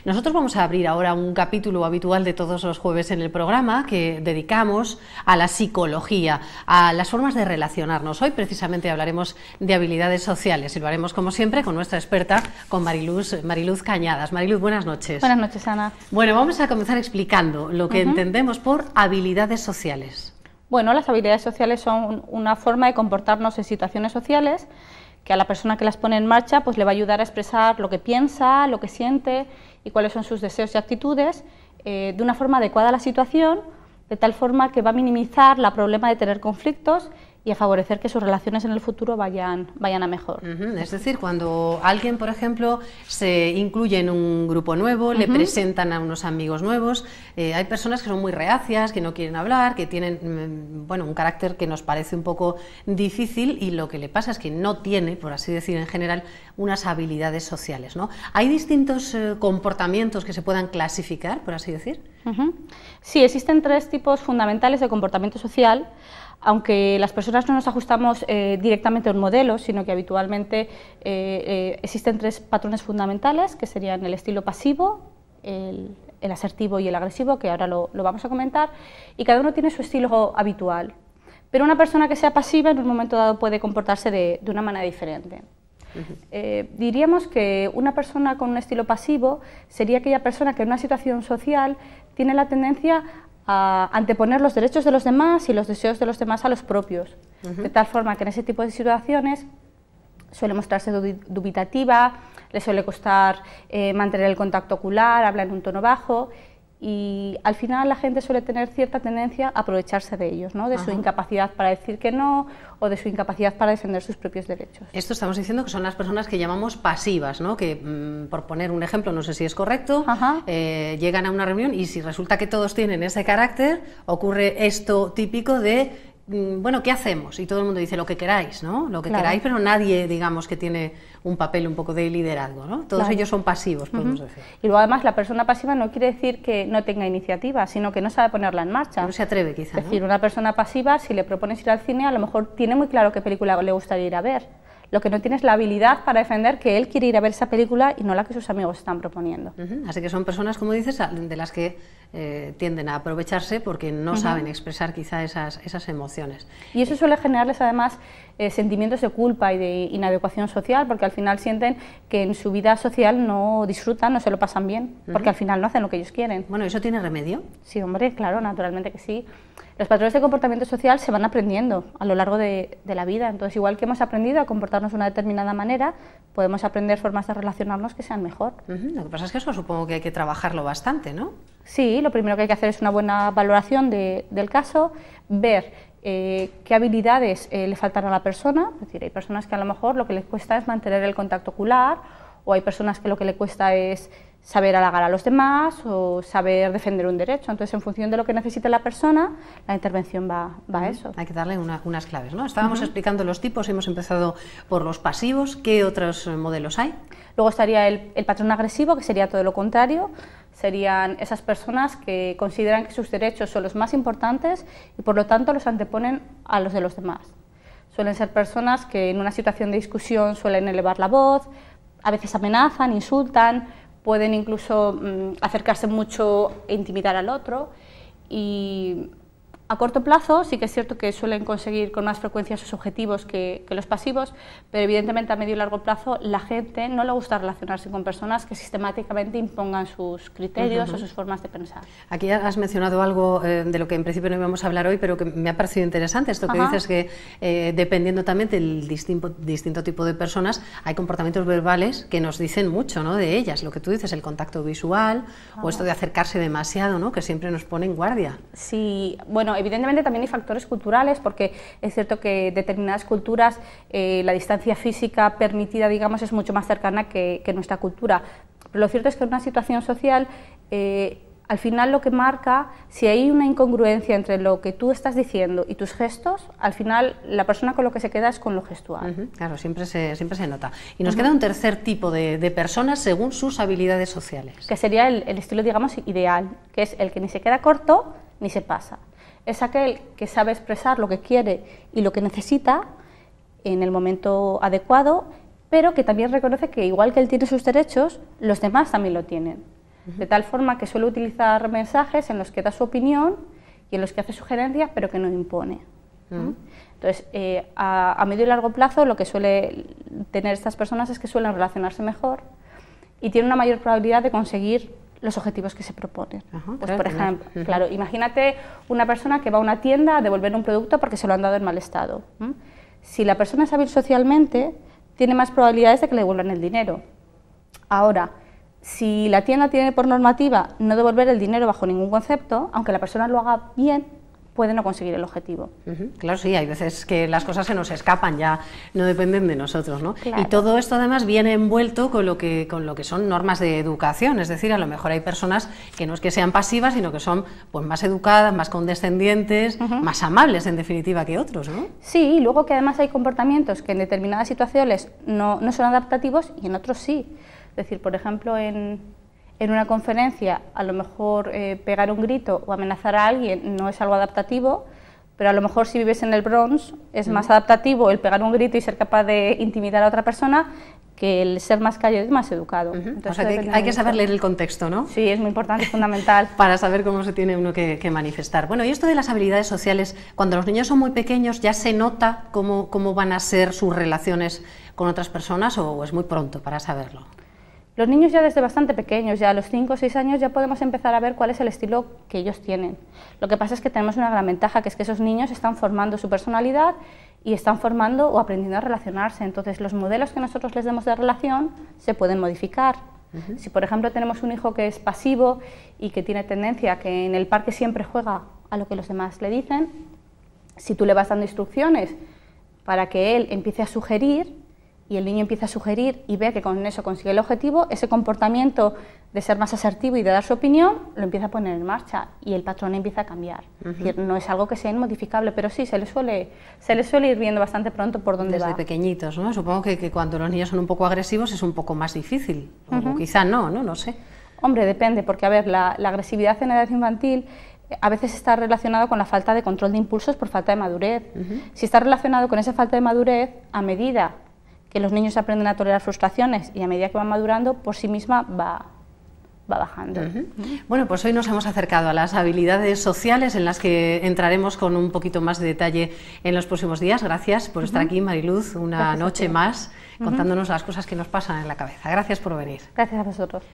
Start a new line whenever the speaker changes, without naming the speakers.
Nosotros vamos a abrir ahora un capítulo habitual de todos los jueves en el programa que dedicamos a la psicología, a las formas de relacionarnos. Hoy precisamente hablaremos de habilidades sociales y lo haremos como siempre con nuestra experta, con Mariluz Cañadas. Mariluz, buenas noches.
Buenas noches, Ana.
Bueno, vamos a comenzar explicando lo que entendemos por habilidades sociales.
Bueno, las habilidades sociales son una forma de comportarnos en situaciones sociales que a la persona que las pone en marcha pues le va a ayudar a expresar lo que piensa, lo que siente y cuáles son sus deseos y actitudes de una forma adecuada a la situación, de tal forma que va a minimizar el problema de tener conflictos y a favorecer que sus relaciones en el futuro vayan a mejor.
Es decir, cuando alguien, por ejemplo, se incluye en un grupo nuevo, le presentan a unos amigos nuevos, hay personas que son muy reacias, que no quieren hablar, que tienen bueno, un carácter que nos parece un poco difícil y lo que le pasa es que no tiene, por así decir en general, unas habilidades sociales, ¿no? ¿Hay distintos comportamientos que se puedan clasificar, por así decir?
Sí, existen tres tipos fundamentales de comportamiento social. Aunque las personas no nos ajustamos directamente a un modelo, sino que habitualmente existen tres patrones fundamentales, que serían el estilo pasivo, el asertivo y el agresivo, que ahora lo vamos a comentar, y cada uno tiene su estilo habitual. Pero una persona que sea pasiva en un momento dado puede comportarse de una manera diferente. Diríamos que una persona con un estilo pasivo sería aquella persona que en una situación social tiene la tendencia a anteponer los derechos de los demás y los deseos de los demás a los propios, de tal forma que en ese tipo de situaciones suele mostrarse dubitativa, le suele costar mantener el contacto ocular, habla en un tono bajo y al final la gente suele tener cierta tendencia a aprovecharse de ellos, ¿no? De su incapacidad para decir que no o de su incapacidad para defender sus propios derechos.
Esto estamos diciendo que son las personas que llamamos pasivas, ¿no? Que, por poner un ejemplo, no sé si es correcto, llegan a una reunión y si resulta que todos tienen ese carácter, ocurre esto típico de, bueno, ¿qué hacemos? Y todo el mundo dice lo que queráis, ¿no? Lo que queráis, pero nadie, digamos, que tiene un papel un poco de liderazgo, ¿no? Todos ellos son pasivos, podemos decir.
Y luego además la persona pasiva no quiere decir que no tenga iniciativa, sino que no sabe ponerla en marcha.
No se atreve quizá,
Es decir, una persona pasiva, si le propones ir al cine, a lo mejor tiene muy claro qué película le gustaría ir a ver. Lo que no tiene es la habilidad para defender que él quiere ir a ver esa película y no la que sus amigos están proponiendo.
Así que son personas, como dices, de las que tienden a aprovecharse porque no saben expresar quizá esas emociones.
Y eso suele generarles además sentimientos de culpa y de inadecuación social, porque al final sienten que en su vida social no disfrutan, no se lo pasan bien, porque al final no hacen lo que ellos quieren.
Bueno, ¿eso tiene remedio?
Sí, hombre, claro, naturalmente que sí. Los patrones de comportamiento social se van aprendiendo a lo largo de la vida, entonces igual que hemos aprendido a comportarnos de una determinada manera, podemos aprender formas de relacionarnos que sean mejor.
Lo que pasa es que eso supongo que hay que trabajarlo bastante, ¿no?
Sí, lo primero que hay que hacer es una buena valoración del caso, ver qué habilidades le faltan a la persona, es decir, hay personas que a lo mejor lo que les cuesta es mantener el contacto ocular, o hay personas que lo que le cuesta es saber halagar a los demás o saber defender un derecho. Entonces, en función de lo que necesite la persona, la intervención va a eso.
Hay que darle unas claves, ¿no? Estábamos explicando los tipos, hemos empezado por los pasivos. ¿Qué otros modelos hay?
Luego estaría el patrón agresivo, que sería todo lo contrario. Serían esas personas que consideran que sus derechos son los más importantes y por lo tanto los anteponen a los de los demás. Suelen ser personas que en una situación de discusión suelen elevar la voz, a veces amenazan, insultan, pueden incluso acercarse mucho e intimidar al otro y a corto plazo sí que es cierto que suelen conseguir con más frecuencia sus objetivos que los pasivos, pero evidentemente a medio y largo plazo la gente no le gusta relacionarse con personas que sistemáticamente impongan sus criterios o sus formas de pensar.
Aquí has mencionado algo de lo que en principio no íbamos a hablar hoy, pero que me ha parecido interesante, esto que dices que dependiendo también del distinto tipo de personas, hay comportamientos verbales que nos dicen mucho, ¿no?, de ellas, lo que tú dices, el contacto visual o esto de acercarse demasiado, ¿no?, que siempre nos pone en guardia.
Sí, bueno, evidentemente también hay factores culturales, porque es cierto que en determinadas culturas la distancia física permitida, digamos, es mucho más cercana que nuestra cultura. Pero lo cierto es que en una situación social, al final lo que marca, si hay una incongruencia entre lo que tú estás diciendo y tus gestos, al final la persona con lo que se queda es con lo gestual.
Claro, siempre se nota. Y nos queda un tercer tipo de personas según sus habilidades sociales.
Que sería el estilo, digamos, ideal, que es el que ni se queda corto ni se pasa. Es aquel que sabe expresar lo que quiere y lo que necesita en el momento adecuado, pero que también reconoce que igual que él tiene sus derechos, los demás también lo tienen. de tal forma que suele utilizar mensajes en los que da su opinión y en los que hace sugerencias, pero que no impone. Entonces, a medio y largo plazo, lo que suele tener estas personas es que suelen relacionarse mejor y tienen una mayor probabilidad de conseguir los objetivos que se proponen. Pues, por ejemplo, claro, imagínate una persona que va a una tienda a devolver un producto porque se lo han dado en mal estado. Si la persona es hábil socialmente, tiene más probabilidades de que le devuelvan el dinero. Ahora, si la tienda tiene por normativa no devolver el dinero bajo ningún concepto, aunque la persona lo haga bien, puede no conseguir el objetivo.
Claro, sí, hay veces que las cosas se nos escapan, ya no dependen de nosotros, ¿no?
Claro.
Y todo esto además viene envuelto con lo que son normas de educación, es decir, a lo mejor hay personas que no es que sean pasivas, sino que son pues más educadas, más condescendientes, más amables en definitiva que otros, ¿no?
Sí, y luego que además hay comportamientos que en determinadas situaciones no son adaptativos y en otros sí. Es decir, por ejemplo, en una conferencia, a lo mejor pegar un grito o amenazar a alguien no es algo adaptativo, pero a lo mejor si vives en el Bronx es más adaptativo el pegar un grito y ser capaz de intimidar a otra persona que el ser más callado y más educado.
Entonces, o sea, que hay que saber leer el contexto, ¿no?
Sí, es muy importante, es fundamental.
Para saber cómo se tiene uno que manifestar. Bueno, y esto de las habilidades sociales, cuando los niños son muy pequeños, ¿ya se nota cómo van a ser sus relaciones con otras personas o es muy pronto para saberlo?
Los niños ya desde bastante pequeños, ya a los 5 o 6 años ya podemos empezar a ver cuál es el estilo que ellos tienen. Lo que pasa es que tenemos una gran ventaja, que es que esos niños están formando su personalidad y están formando o aprendiendo a relacionarse. Entonces, los modelos que nosotros les demos de relación se pueden modificar. Si, por ejemplo, tenemos un hijo que es pasivo y que tiene tendencia a que en el parque siempre juega a lo que los demás le dicen, si tú le vas dando instrucciones para que él empiece a sugerir, y el niño empieza a sugerir y ve que con eso consigue el objetivo, ese comportamiento de ser más asertivo y de dar su opinión, lo empieza a poner en marcha y el patrón empieza a cambiar. Es decir, no es algo que sea inmodificable, pero sí, se le suele ir viendo bastante pronto por dónde va.
Desde pequeñitos, ¿no? Supongo que cuando los niños son un poco agresivos es un poco más difícil, o quizá no sé.
Hombre, depende, porque a ver, la agresividad en edad infantil a veces está relacionado con la falta de control de impulsos por falta de madurez. Si está relacionado con esa falta de madurez, a medida que los niños aprenden a tolerar frustraciones y a medida que van madurando, por sí misma va bajando.
Bueno, pues hoy nos hemos acercado a las habilidades sociales en las que entraremos con un poquito más de detalle en los próximos días. Gracias por estar aquí, Mariluz, una noche más contándonos las cosas que nos pasan en la cabeza. Gracias por venir.
Gracias a vosotros.